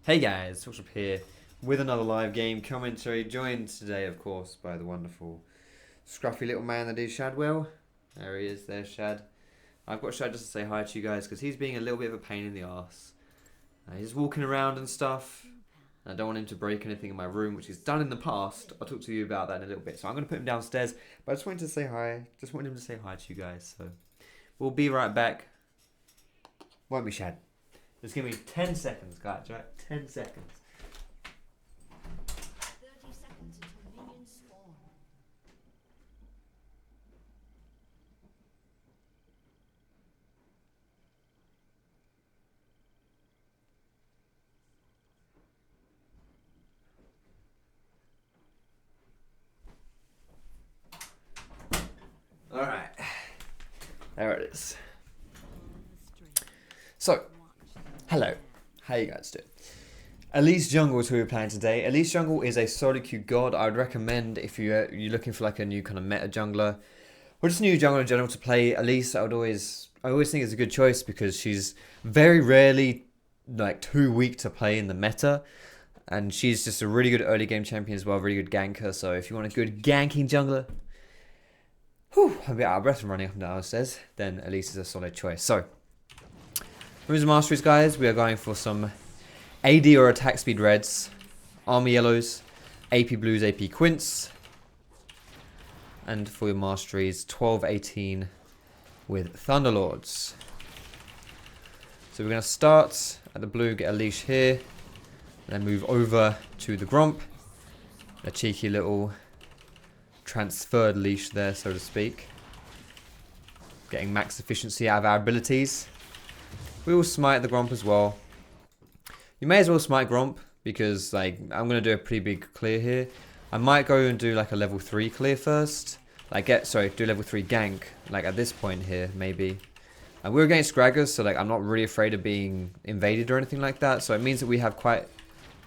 Hey guys, Foxdrop here with another live game commentary, joined today of course by the wonderful scruffy little man that is Shadwell. There he is, there's Shad. I've got Shad just to say hi to you guys because he's being a little bit of a pain in the arse. He's walking around and stuff. I don't want him to break anything in my room, which he's done in the past. I'll talk to you about that in a little bit. So I'm going to put him downstairs, but I just wanted to say hi. Just wanted him to say hi to you guys. So we'll be right back. Won't we, Shad? Just give me 10 seconds, guys, right? 10 seconds. 30 seconds until minions spawn. Alright. There it is. So, hello. How you guys doing? ELISE Jungle is who we're playing today. ELISE Jungle is a solo queue god. I would recommend if you're looking for like a new kind of meta jungler, or just a new jungler in general to play ELISE. I always think it's a good choice because she's very rarely like too weak to play in the meta. And she's just a really good early game champion as well, really good ganker. So if you want a good ganking jungler, I'm a bit out of breath from running up and down the stairs, then ELISE is a solid choice. So, Rooms and Masteries, guys, we are going for some AD or attack speed reds, Armour yellows, AP blues, AP Quints, and for your Masteries, 12-18 with Thunderlords. So we're going to start at the blue, get a leash here, and then move over to the Gromp. A cheeky little transferred leash there, so to speak. Getting max efficiency out of our abilities. We will smite the Gromp as well. You may as well smite Gromp because like I'm going to do a pretty big clear here. I might go and do like a level 3 clear first. Like do level 3 gank like at this point here maybe. And we're against Graggers, so like I'm not really afraid of being invaded or anything like that. So it means that we have quite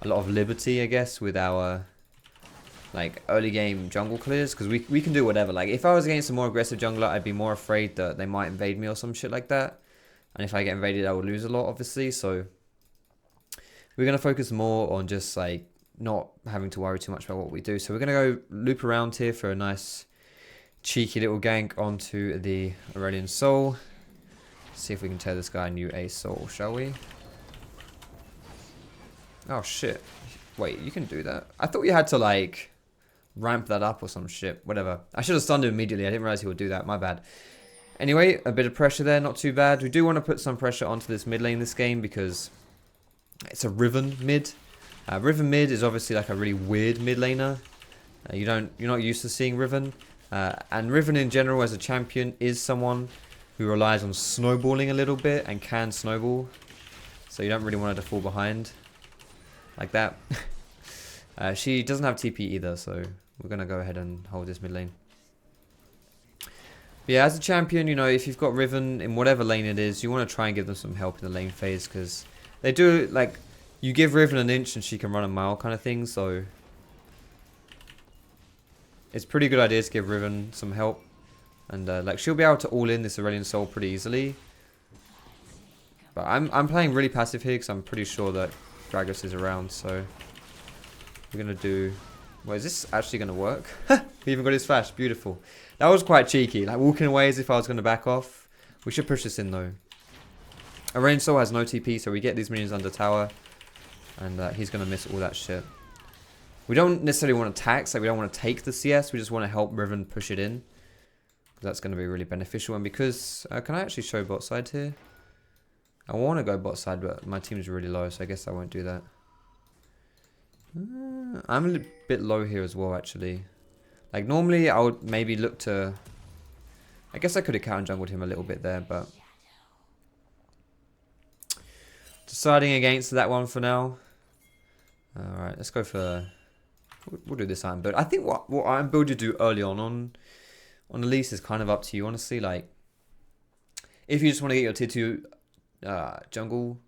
a lot of liberty, I guess, with our like early game jungle clears, because we can do whatever. Like if I was against a more aggressive jungler, I'd be more afraid that they might invade me or some shit like that. And if I get invaded, I will lose a lot, obviously. So we're going to focus more on just like not having to worry too much about what we do. So we're going to go loop around here for a nice cheeky little gank onto the Aurelion Soul. See if we can tear this guy a new Ace Soul, shall we? Oh shit. Wait, you can do that? I thought you had to like ramp that up or some shit. Whatever. I should have stunned him immediately. I didn't realize he would do that. My bad. Anyway, a bit of pressure there, not too bad. We do want to put some pressure onto this mid lane this game because it's a Riven mid. Riven mid is obviously like a really weird mid laner. You're not used to seeing Riven. And Riven in general as a champion is someone who relies on snowballing a little bit and can snowball. So you don't really want her to fall behind like that. She doesn't have TP either, so we're going to go ahead and hold this mid lane. But yeah, as a champion, you know, if you've got Riven in whatever lane it is, you want to try and give them some help in the lane phase, because they do, like, you give Riven an inch and she can run a mile kind of thing, so it's a pretty good idea to give Riven some help. And, like, she'll be able to all in this Aurelion Soul pretty easily. But I'm playing really passive here because I'm pretty sure that Gragas is around, so we're going to do... Well, is this actually going to work? He even got his flash. Beautiful. That was quite cheeky. Like, walking away as if I was going to back off. We should push this in, though. Aurelion Soul has no TP, so we get these minions under tower. And he's going to miss all that shit. We don't necessarily want to tax. Like, we don't want to take the CS. We just want to help Riven push it in. That's going to be really beneficial. And because... can I actually show bot side here? I want to go bot side, but my team is really low, so I guess I won't do that. I'm a bit low here as well, actually. Like, normally I would maybe look to... I guess I could have counter jungled him a little bit there, but... Deciding against that one for now. Alright, let's go for... We'll do this iron build. I think what iron build you do early on ELISE is kind of up to you, honestly. Like, if you just want to get your tier 2 jungle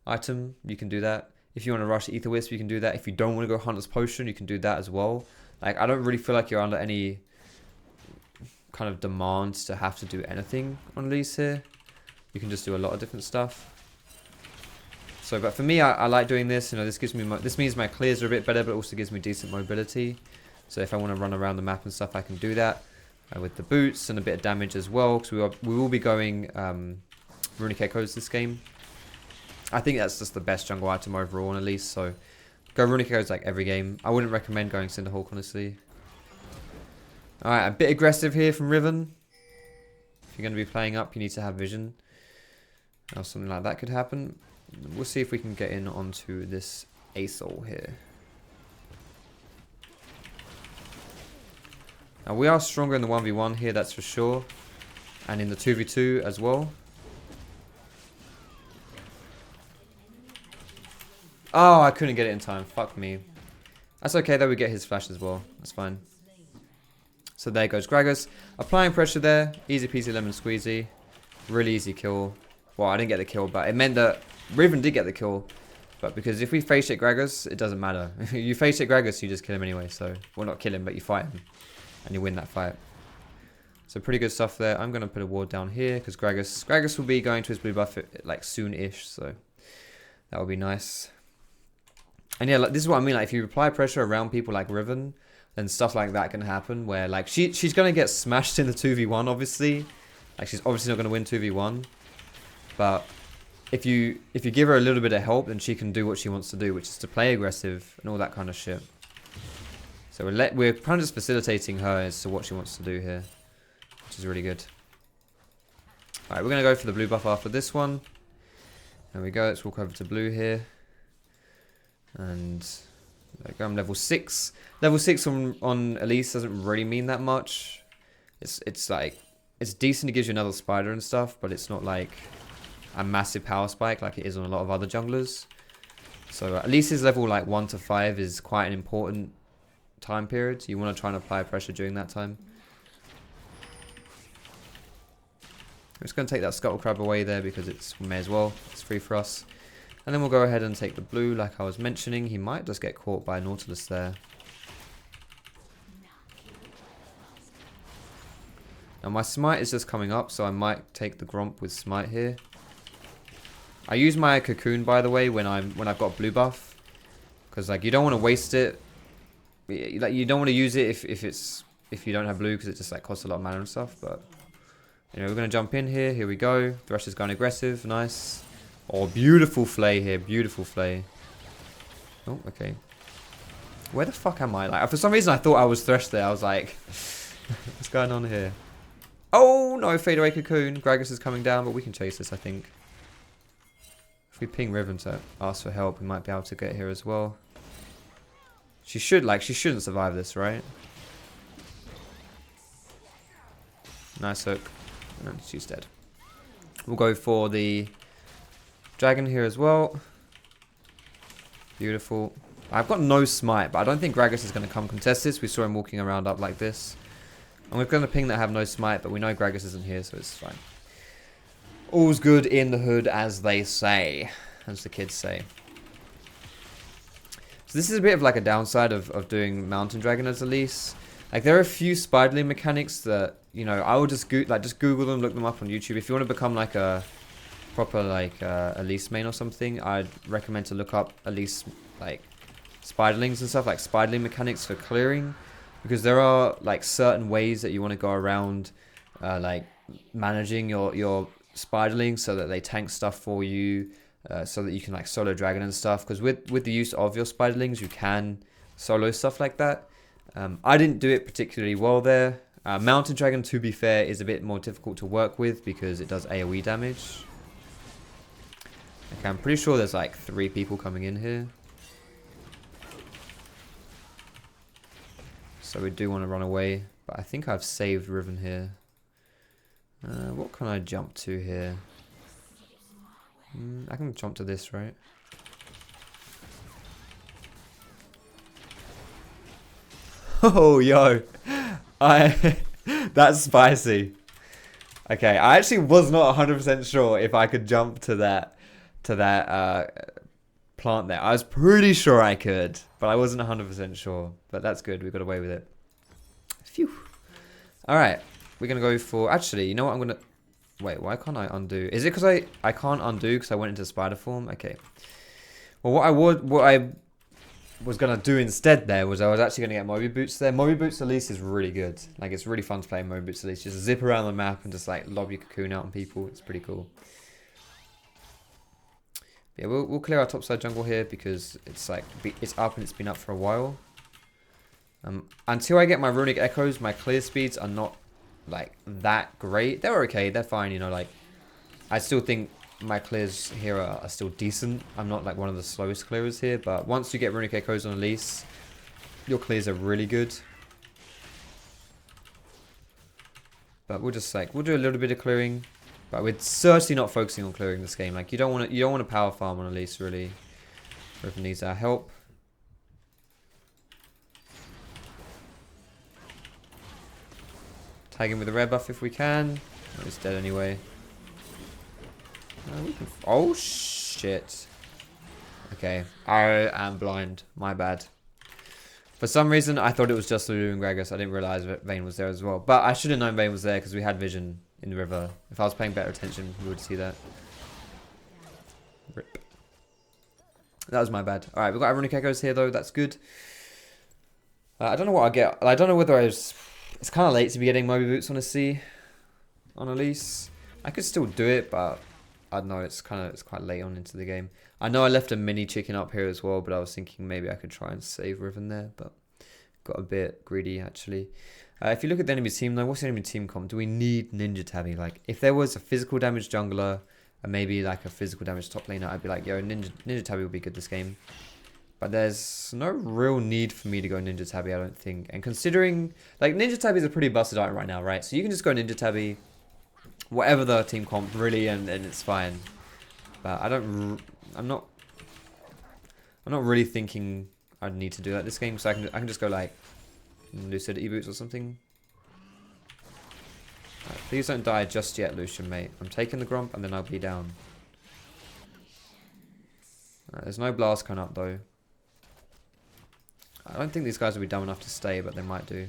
item, you can do that. If you want to rush Ether Wisp, you can do that. If you don't want to go Hunter's Potion, you can do that as well. Like, I don't really feel like you're under any kind of demands to have to do anything on ELISE here. You can just do a lot of different stuff. So, but for me, I like doing this. You know, this gives me this means my clears are a bit better, but also gives me decent mobility. So if I want to run around the map and stuff, I can do that with the boots and a bit of damage as well. Because we will be going Runic Echoes this game. I think that's just the best jungle item overall, at least. So go Runic Echoes like every game. I wouldn't recommend going Cinderhawk, honestly. All right, a bit aggressive here from Riven. If you're going to be playing up, you need to have vision. Or something like that could happen. We'll see if we can get in onto this Asol here. Now we are stronger in the 1v1 here, that's for sure. And in the 2v2 as well. Oh, I couldn't get it in time. Fuck me. That's okay though, we get his flash as well. That's fine. So there goes Gragas. Applying pressure there. Easy peasy lemon squeezy. Really easy kill. Well, I didn't get the kill, but it meant that Riven did get the kill. But because if we face hit Gragas, it doesn't matter. If you face hit Gragas, you just kill him anyway. So, well, not kill him, but you fight him. And you win that fight. So pretty good stuff there. I'm going to put a ward down here because Gragas will be going to his blue buff like soon-ish. So that would be nice. And yeah, like, this is what I mean. Like if you apply pressure around people like Riven, then stuff like that can happen. Where like she's going to get smashed in the 2v1, obviously. Like she's obviously not going to win 2v1. But if you give her a little bit of help, then she can do what she wants to do, which is to play aggressive and all that kind of shit. So we're kind of just facilitating her as to what she wants to do here, which is really good. Alright, we're going to go for the blue buff after this one. There we go, let's walk over to blue here. And there we go, I'm level 6. Level 6 on ELISE doesn't really mean that much. It's like, it's decent, it gives you another spider and stuff, but it's not like a massive power spike like it is on a lot of other junglers. So at least his level like 1 to 5 is quite an important time period. So you want to try and apply pressure during that time. I'm just going to take that Scuttle Crab away there because we may as well. It's free for us. And then we'll go ahead and take the blue like I was mentioning. He might just get caught by Nautilus there. Now my smite is just coming up, so I might take the Gromp with smite here. I use my cocoon, by the way, when I've got blue buff, because like you don't want to waste it. Like you don't want to use it if you don't have blue, because it just like costs a lot of mana and stuff. But you know, we're gonna jump in here. Here we go. Thresh is going aggressive. Nice. Oh, beautiful flay here. Beautiful flay. Oh, okay. Where the fuck am I? Like for some reason I thought I was Thresh there. I was like, what's going on here? Oh no! Fade away cocoon. Gragas is coming down, but we can chase this, I think. If we ping Riven to ask for help, we might be able to get here as well. She shouldn't survive this, right? Nice hook. And she's dead. We'll go for the dragon here as well. Beautiful. I've got no smite, but I don't think Gragas is going to come contest this. We saw him walking around up like this. And we're going to ping that have no smite, but we know Gragas isn't here, so it's fine. All's good in the hood, as they say. As the kids say. So this is a bit of like a downside of doing Mountain Dragon as ELISE. Like there are a few spiderling mechanics that, you know, I will just Google them, look them up on YouTube. If you want to become like a proper like ELISE main or something, I'd recommend to look up ELISE like spiderlings and stuff, like spiderling mechanics for clearing. Because there are like certain ways that you want to go around like managing your spiderlings so that they tank stuff for you, so that you can like solo dragon and stuff. Because with the use of your spiderlings, you can solo stuff like that. I didn't do it particularly well there. Mountain Dragon, to be fair, is a bit more difficult to work with because it does AoE damage. Okay, I'm pretty sure there's like 3 people coming in here. So we do want to run away, but I think I've saved Riven here. What can I jump to here? I can jump to this, right? Oh, yo. That's spicy. Okay, I actually was not 100% sure if I could jump to that plant there. I was pretty sure I could, but I wasn't 100% sure. But that's good. We got away with it. Phew. All right. We're going to go for... Actually, you know what? I'm going to... Wait, why can't I undo? Is it because I can't undo because I went into spider form? Okay. Well, what I was gonna do instead there was I was actually gonna get Moby Boots there. Moby Boots Elise is really good. Like, it's really fun to play Moby Boots Elise. Just zip around the map and just like lob your cocoon out on people. It's pretty cool. Yeah, we'll clear our topside jungle here because it's like it's up and it's been up for a while. Until I get my runic echoes, my clear speeds are not like that great. They're okay. They're fine. You know, like I still think my clears here are still decent. I'm not like one of the slowest clearers here, but once you get runic echoes on Elise, your clears are really good. But we'll just like we'll do a little bit of clearing, but we're certainly not focusing on clearing this game. Like you don't want to power farm on Elise really. Riven needs our help. Tag him with a red buff if we can. Oh, he's dead anyway. Oh shit. Okay, I am blind. My bad. For some reason, I thought it was just Lulu and Gragas. I didn't realize that Vayne was there as well. But I should have known Vayne was there because we had vision in the river. If I was paying better attention, we would see that. Rip. That was my bad. Alright, we've got Ironic Echoes here though. That's good. I don't know what I'll get. I don't know whether I was... It's kind of late to be getting Moby Boots on a C. On Elise. I could still do it, but... I don't know, it's quite late on into the game. I know I left a mini chicken up here as well, but I was thinking maybe I could try and save Riven there, but got a bit greedy actually. If you look at the enemy team though, what's the enemy team comp? Do we need Ninja Tabby? Like, if there was a physical damage jungler and maybe like a physical damage top laner, I'd be like, yo, Ninja Tabby would be good this game. But there's no real need for me to go Ninja Tabby, I don't think. And considering, like, Ninja Tabby is a pretty busted item right now, right? So you can just go Ninja Tabby, whatever the team comp really, and it's fine. But I'm not really thinking I'd need to do that this game, so I can just go like Lucidity Boots or something. Right, please don't die just yet, Lucian, mate. I'm taking the Grump and then I'll be down. Right, there's no blast coming up though. I don't think these guys will be dumb enough to stay, but they might do.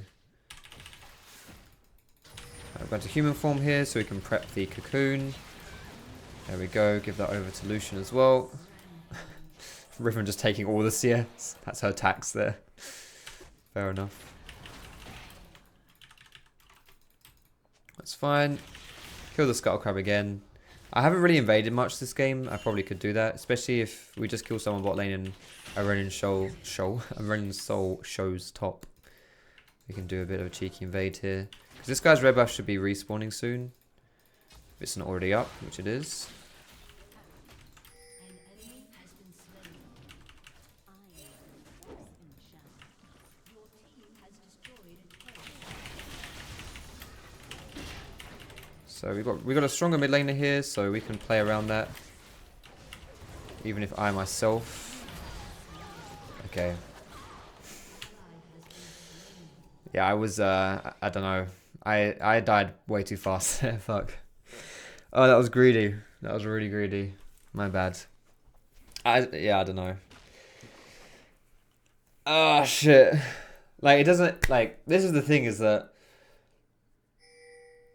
I've got a human form here so we can prep the cocoon. There we go, give that over to Lucian as well. Riven just taking all the CS. That's her tax there. Fair enough. That's fine. Kill the Scuttle Crab again. I haven't really invaded much this game. I probably could do that, especially if we just kill someone bot lane and a Renin Soul shows top. We can do a bit of a cheeky invade here. Because this guy's red buff should be respawning soon. If it's not already up, which it is. So we got a stronger mid laner here, so we can play around that. Even if I myself... Okay. Yeah, I was, I don't know. I died way too fast there, fuck. Oh, that was greedy. That was really greedy. My bad. Yeah, I don't know. Oh, shit. Like, it doesn't, like, this is the thing is that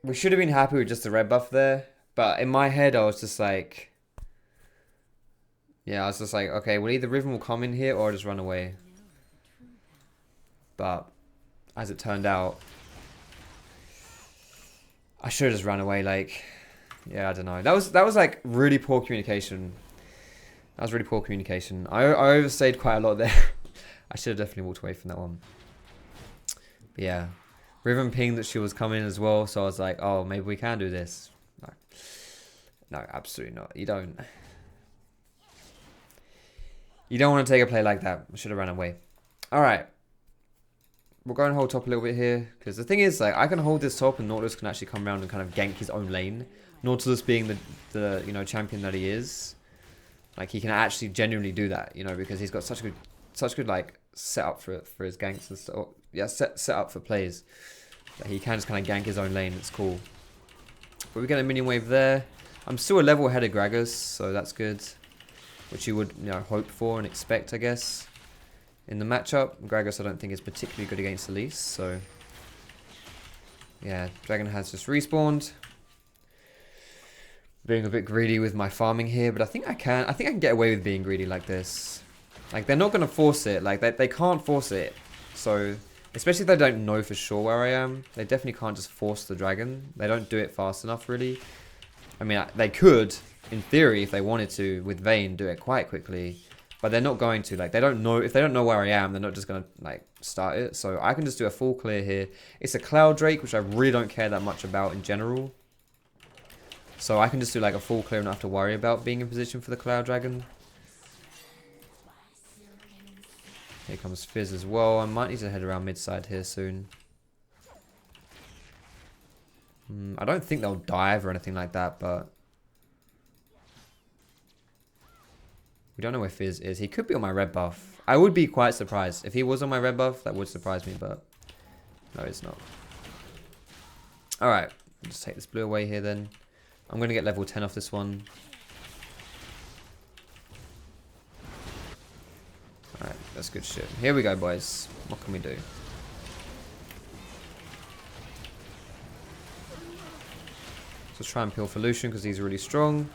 we should have been happy with just the red buff there. But in my head, I was just like... Yeah, I was just like, okay, well, either Riven will come in here or I'll just run away. But, as it turned out, I should have just run away, like... Yeah, I don't know. That was like really poor communication. That was really poor communication. I overstayed quite a lot there. I should have definitely walked away from that one. But yeah. Riven pinged that she was coming as well, so I was like, oh, maybe we can do this. No. No, absolutely not. You don't. You don't want to take a play like that. I should have ran away. Alright. We'll go and hold top a little bit here. Because the thing is, like, I can hold this top and Nautilus can actually come around and kind of gank his own lane. Nautilus being the you know, champion that he is. Like, he can actually genuinely do that, you know, because he's got such good like, setup for his ganks and stuff. Yeah, set up for plays. That he can just kind of gank his own lane. It's cool. But we get a minion wave there. I'm still a level ahead of Gragas, so that's good. Which you would, you know, hope for and expect, I guess. In the matchup, Gragas I don't think is particularly good against Elise, so... Yeah, Dragon has just respawned. being a bit greedy with my farming here, but I think I can get away with being greedy like this. Like, they're not going to force it. Like, they can't force it. So, especially if they don't know for sure where I am, they definitely can't just force the dragon. They don't do it fast enough, really. I mean, they could, in theory, if they wanted to, with Vayne, do it quite quickly. But they're not going to. Like, they don't know. If they don't know where I am, they're not just going to, like, start it. So, I can just do a full clear here. It's a Cloud Drake, which I really don't care that much about in general. So, I can just do, like, a full clear and not have to worry about being in position for the Cloud Dragon. Here comes Fizz as well. I might need to head around mid-side here soon. I don't think they'll dive or anything like that, but... we don't know where Fizz is. He could be on my red buff. I would be quite surprised. If he was on my red buff, that would surprise me, but... no, it's not. Alright. Just take this blue away here then. I'm going to get level 10 off this one. Alright, that's good shit. Here we go, boys. What can we do? Let's try and peel for Lucian because he's really strong.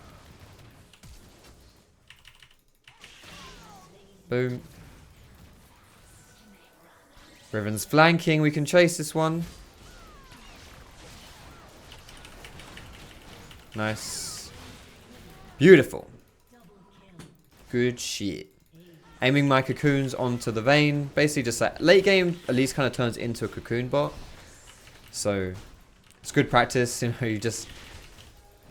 Boom. Riven's flanking. We can chase this one. Nice. Beautiful. Good shit. Aiming my cocoons onto the Vayne. Basically just like late game at least kind of turns into a cocoon bot. So it's good practice, you know, you just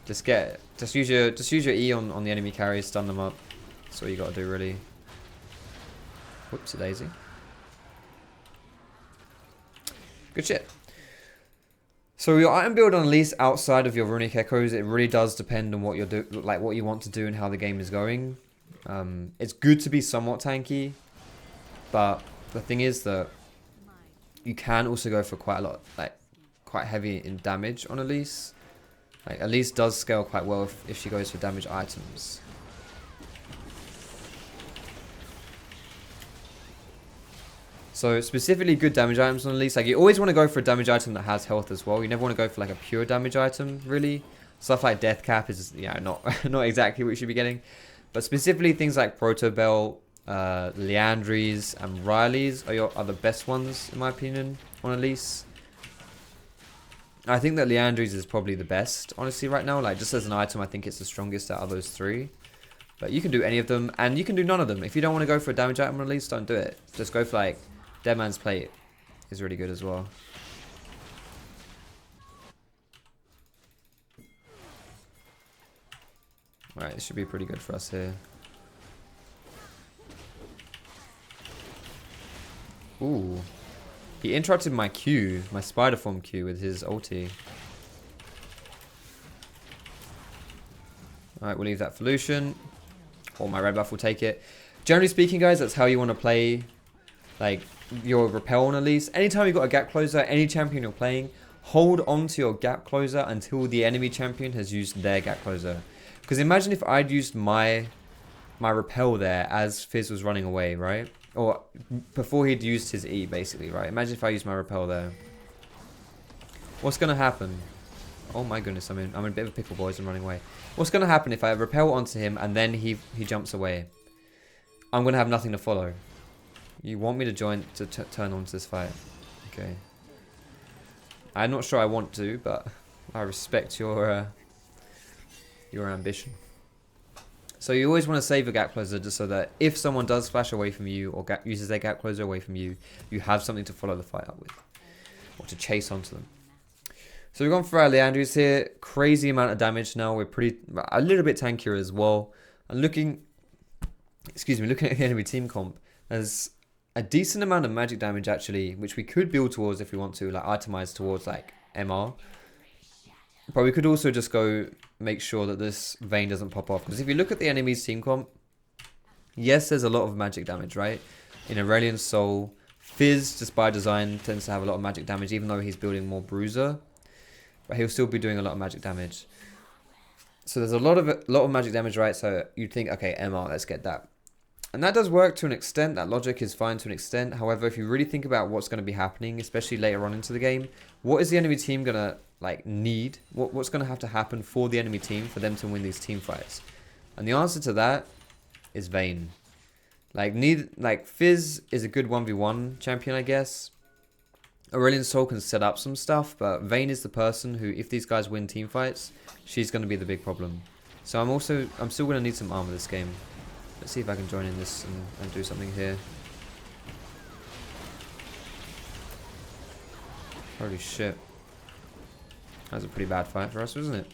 use your E on the enemy carries, stun them up. That's all you gotta do really. Whoopsie daisy. Good shit. So your item build on ELISE outside of your runic echoes, it really does depend on what you're what you want to do and how the game is going. It's good to be somewhat tanky, but the thing is that you can also go for quite a lot, like quite heavy in damage on ELISE. Like ELISE does scale quite well if she goes for damage items. So specifically good damage items on ELISE, like you always want to go for a damage item that has health as well. You never want to go for like a pure damage item, really. Stuff like Death Cap is, yeah, not exactly what you should be getting. But specifically things like Protobell, Leandries, and Riley's are the best ones, in my opinion, on ELISE. I think that Leandries is probably the best, honestly, right now. Like, just as an item, I think it's the strongest out of those three. But you can do any of them, and you can do none of them. If you don't want to go for a damage item on ELISE, don't do it. Just go for, like, Dead Man's Plate is really good as well. Alright, this should be pretty good for us here. Ooh. He interrupted my Q, my spider form Q with his ulti. Alright, we'll leave that for Lucian. Or my red buff will take it. Generally speaking, guys, that's how you want to play, like, your repel on ELISE. Anytime you've got a gap closer, any champion you're playing, hold on to your gap closer until the enemy champion has used their gap closer. Because imagine if I'd used my repel there as Fizz was running away, right? Or before he'd used his E, basically, right? Imagine if I used my repel there. What's going to happen? Oh my goodness, I'm in a bit of a pickle, boys. I'm running away. What's going to happen if I repel onto him and then he jumps away? I'm going to have nothing to follow. You want me to turn on to this fight? Okay. I'm not sure I want to, but I respect your ambition. So you always want to save a gap closer just so that if someone does flash away from you or uses their gap closer away from you, you have something to follow the fight up with. Or to chase onto them. So we've gone for our Leandries here. Crazy amount of damage now. We're a little bit tankier as well. And looking at the enemy team comp, there's a decent amount of magic damage actually, which we could build towards if we want to, like itemize towards like MR. But we could also just go make sure that this Vayne doesn't pop off. Because if you look at the enemy's team comp, yes, there's a lot of magic damage, right? In Aurelion Soul, Fizz, just by design, tends to have a lot of magic damage, even though he's building more Bruiser. But he'll still be doing a lot of magic damage. So there's a lot of magic damage, right? So you'd think, okay, MR, let's get that. And that does work to an extent. That logic is fine to an extent. However, if you really think about what's going to be happening, especially later on into the game, what is the enemy team going to like need? What's going to have to happen for the enemy team for them to win these team fights? And the answer to that is Vayne. Like Fizz is a good 1v1 champion, I guess. Aurelion Sol can set up some stuff, but Vayne is the person who, if these guys win team fights, she's going to be the big problem. So I'm still going to need some armor this game. Let's see if I can join in this and do something here. Holy shit. That was a pretty bad fight for us, wasn't it?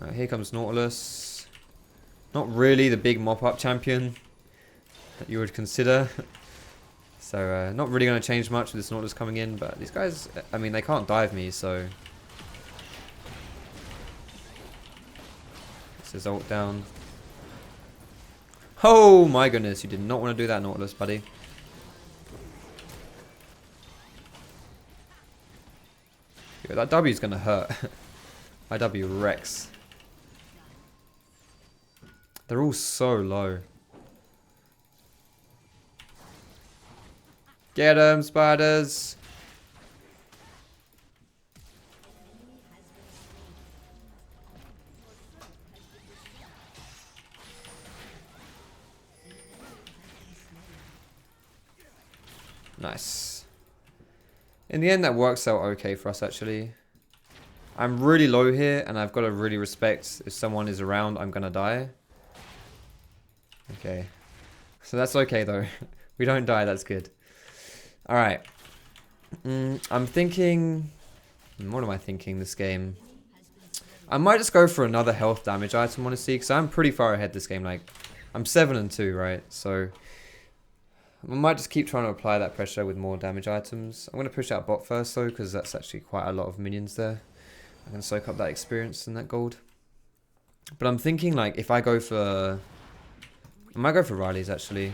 Alright, here comes Nautilus. Not really the big mop-up champion that you would consider. So, not really going to change much with this Nautilus coming in, but these guys, I mean, they can't dive me, so... This is ult down. Oh my goodness, you did not want to do that, Nautilus, buddy. Yo, that W is going to hurt. My W wrecks. They're all so low. Get them, spiders! Nice. In the end, that works out okay for us, actually. I'm really low here, and I've got to really respect if someone is around, I'm gonna die. Okay. So that's okay, though. We don't die, that's good. Alright. I'm thinking... What am I thinking this game? I might just go for another health damage item, honestly, because I'm pretty far ahead this game. Like, I'm 7-2, right? So... I might just keep trying to apply that pressure with more damage items. I'm going to push out bot first though, because that's actually quite a lot of minions there. I can soak up that experience and that gold. But I'm thinking like if I go for... I might go for Riley's actually.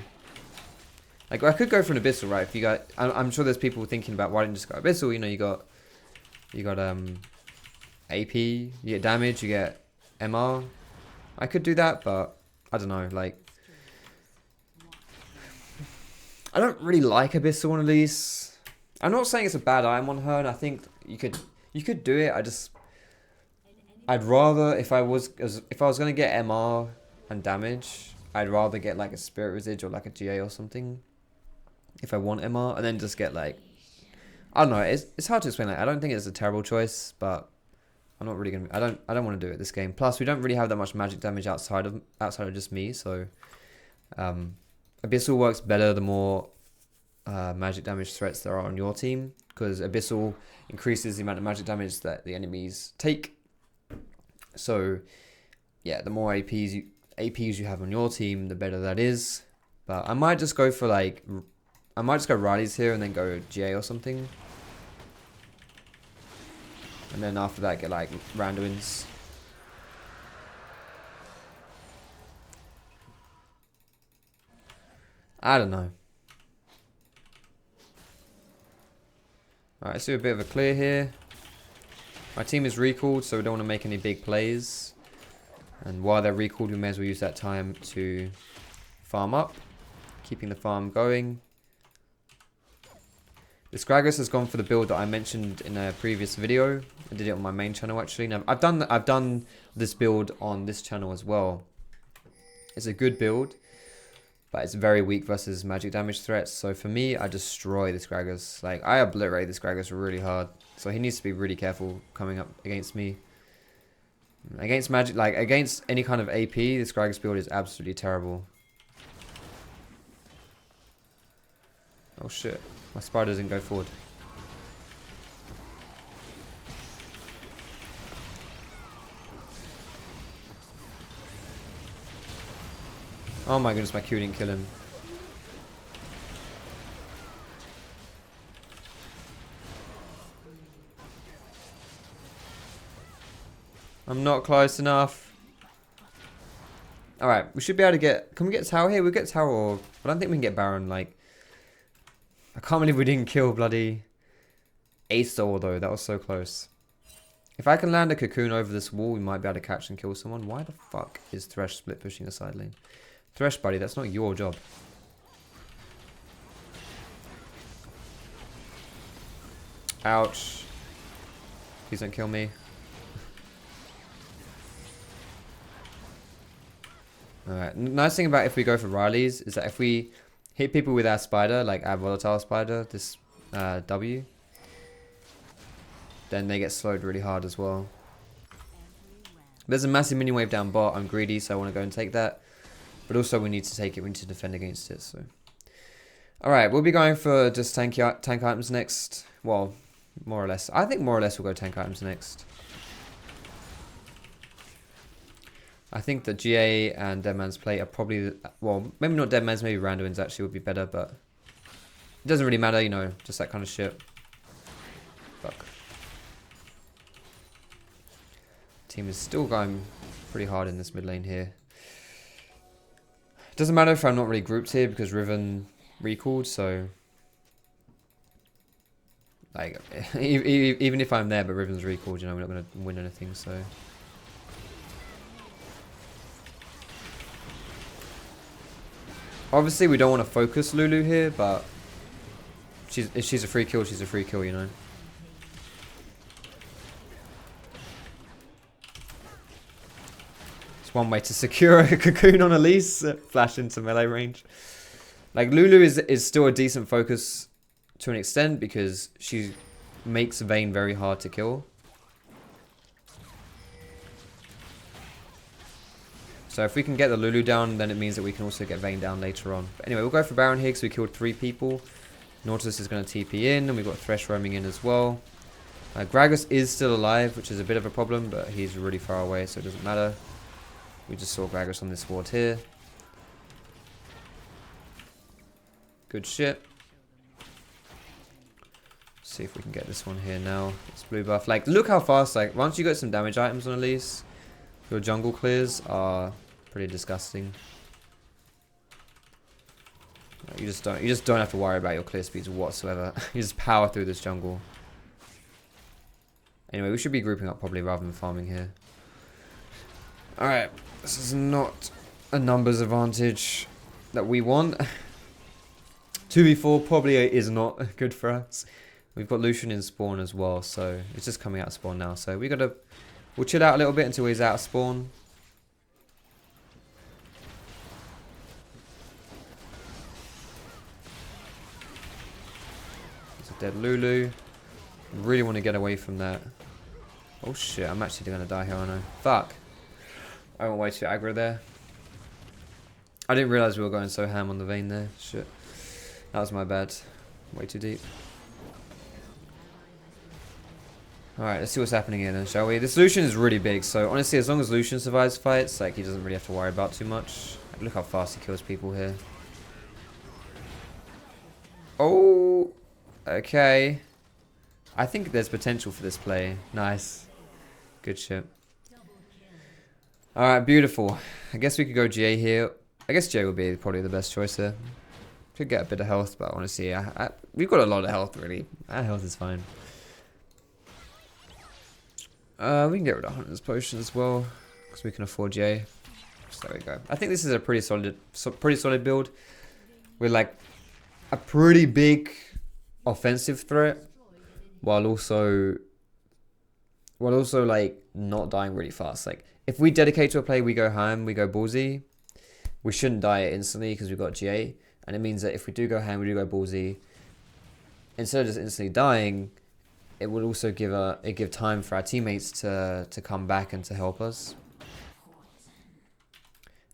Like I could go for an Abyssal, right? If you got... I'm sure there's people thinking about why didn't you just go Abyssal? You know, you got AP, you get damage, you get MR. I could do that, but I don't know, like... I don't really like Abyssal on ELISE. I'm not saying it's a bad item on her, and I think you could do it. I'd rather if I was gonna get MR and damage, I'd rather get like a Spirit Visage or like a GA or something. If I want MR, and then just get like, I don't know. It's hard to explain. Like I don't think it's a terrible choice, but I'm not really gonna. I don't want to do it this game. Plus, we don't really have that much magic damage outside of just me, so. Abyssal works better the more magic damage threats there are on your team, because Abyssal increases the amount of magic damage that the enemies take. So, yeah, the more APs you have on your team, the better that is. But I might just go for like, I might just go Riley's here and then go GA or something. And then after that get like Randuin's. I don't know. Alright, let's do a bit of a clear here. My team is recalled, so we don't want to make any big plays. And while they're recalled, we may as well use that time to farm up. Keeping the farm going. The Scraggers has gone for the build that I mentioned in a previous video. I did it on my main channel actually. Now, I've done this build on this channel as well. It's a good build. But it's very weak versus magic damage threats. So for me, I destroy the Scraggers. Like, I obliterate the Scraggers really hard. So he needs to be really careful coming up against me. Against magic, like, against any kind of AP, the Scraggers build is absolutely terrible. Oh shit. My spider doesn't go forward. Oh my goodness, my Q didn't kill him. I'm not close enough. Alright, we should be able to get... Can we get tower here? We'll get tower orb. I don't think we can get Baron, like... I can't believe we didn't kill bloody... Ace though, that was so close. If I can land a cocoon over this wall, we might be able to catch and kill someone. Why the fuck is Thresh split pushing the side lane? Thresh, buddy, that's not your job. Ouch. Please don't kill me. Alright, nice thing about if we go for Riley's is that if we hit people with our spider, like our volatile spider, this W, then they get slowed really hard as well. There's a massive mini wave down bot. I'm greedy, so I want to go and take that. But also we need to take it, we need to defend against it. So, alright, we'll be going for just tank items next. Well, more or less. I think more or less we'll go tank items next. I think that GA and Deadman's Plate are probably, well, maybe not Deadman's, maybe Randuin's actually would be better, but it doesn't really matter, you know, just that kind of shit. Fuck. Team is still going pretty hard in this mid lane here. It doesn't matter if I'm not really grouped here because Riven recalled, so like even if I'm there but Riven's recalled, you know, we're not gonna win anything, so. Obviously, we don't want to focus Lulu here, but if she's a free kill, she's a free kill, you know. It's one way to secure a cocoon on Elise, flash into melee range. Like, Lulu is still a decent focus to an extent because she makes Vayne very hard to kill. So if we can get the Lulu down, then it means that we can also get Vayne down later on. But anyway, we'll go for Baron here because we killed 3 people. Nautilus is going to TP in, and we've got Thresh roaming in as well. Gragas is still alive, which is a bit of a problem, but he's really far away, so it doesn't matter. We just saw Gragas on this ward here. Good shit. See if we can get this one here now. It's blue buff. Like, look how fast, like, once you get some damage items on Elise, your jungle clears are pretty disgusting. You just don't have to worry about your clear speeds whatsoever. You just power through this jungle. Anyway, we should be grouping up probably rather than farming here. Alright, this is not a numbers advantage that we want. 2v4 probably is not good for us. We've got Lucian in spawn as well, so it's just coming out of spawn now. So we'll chill out a little bit until he's out of spawn. It's a dead Lulu. Really want to get away from that. Oh shit, I'm actually going to die here, I know. Fuck. I went way too aggro there. I didn't realise we were going so ham on the Vayne there. Shit. That was my bad. Way too deep. Alright, let's see what's happening here then, shall we? This Lucian is really big, so honestly, as long as Lucian survives fights, like, he doesn't really have to worry about too much. Like, look how fast he kills people here. Oh! Okay. I think there's potential for this play. Nice. Good shit. Alright, beautiful. I guess we could go GA here. I guess GA would be probably the best choice here. Could get a bit of health, but honestly, we've got a lot of health, really. Our health is fine. We can get rid of Hunter's Potion as well, because we can afford J. So there we go. I think this is a pretty solid build with like a pretty big offensive threat, while also like not dying really fast. Like if we dedicate to a play, we go ham, we go ballsy. We shouldn't die instantly because we've got GA, and it means that if we do go ham, we do go ballsy. Instead of just instantly dying, it would also give time for our teammates to come back and to help us.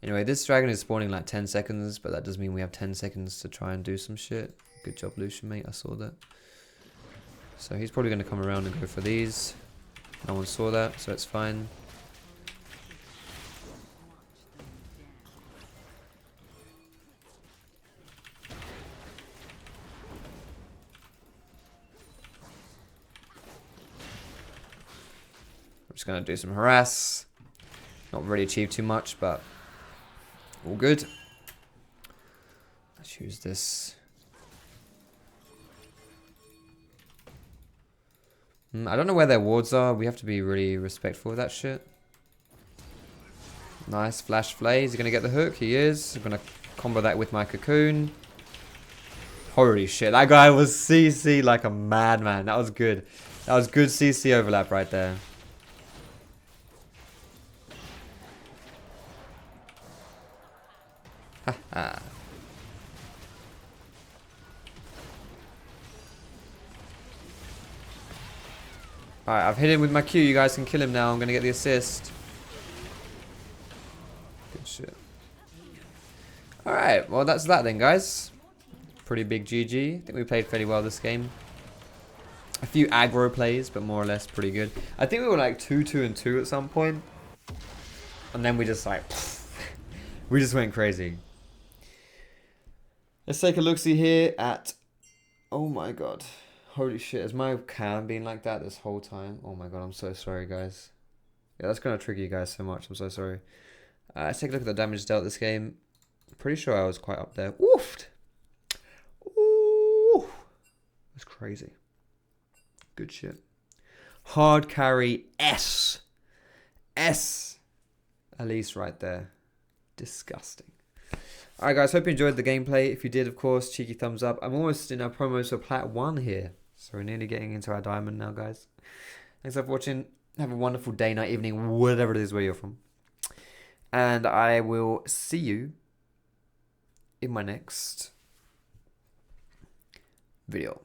Anyway, this dragon is spawning like 10 seconds, but that does mean we have 10 seconds to try and do some shit. Good job, Lucian, mate. I saw that. So he's probably going to come around and go for these. No one saw that, so it's fine. Just gonna do some harass. Not really achieved too much, but all good. Let's use this. I don't know where their wards are. We have to be really respectful of that shit. Nice flash flay. Is he gonna get the hook? He is. I'm gonna combo that with my cocoon. Holy shit, that guy was CC like a madman. That was good. That was good CC overlap right there. Haha. Alright, I've hit him with my Q. You guys can kill him now. I'm going to get the assist. Good shit. Alright, well that's that then, guys. Pretty big GG. I think we played fairly well this game. A few aggro plays, but more or less pretty good. I think we were like 2-2 and 2 at some point. And then we just like... we just went crazy. Let's take a look-see here at... Oh my god. Holy shit, has my cam been like that this whole time? Oh my god, I'm so sorry, guys. Yeah, that's going to trigger you guys so much. I'm so sorry. Let's take a look at the damage dealt this game. Pretty sure I was quite up there. Woofed! Ooh! That's crazy. Good shit. Hard carry S. S. ELISE right there. Disgusting. Alright guys, hope you enjoyed the gameplay. If you did, of course, cheeky thumbs up. I'm almost in our promos for Plat 1 here. So we're nearly getting into our diamond now, guys. Thanks for watching. Have a wonderful day, night, evening, whatever it is where you're from. And I will see you in my next video.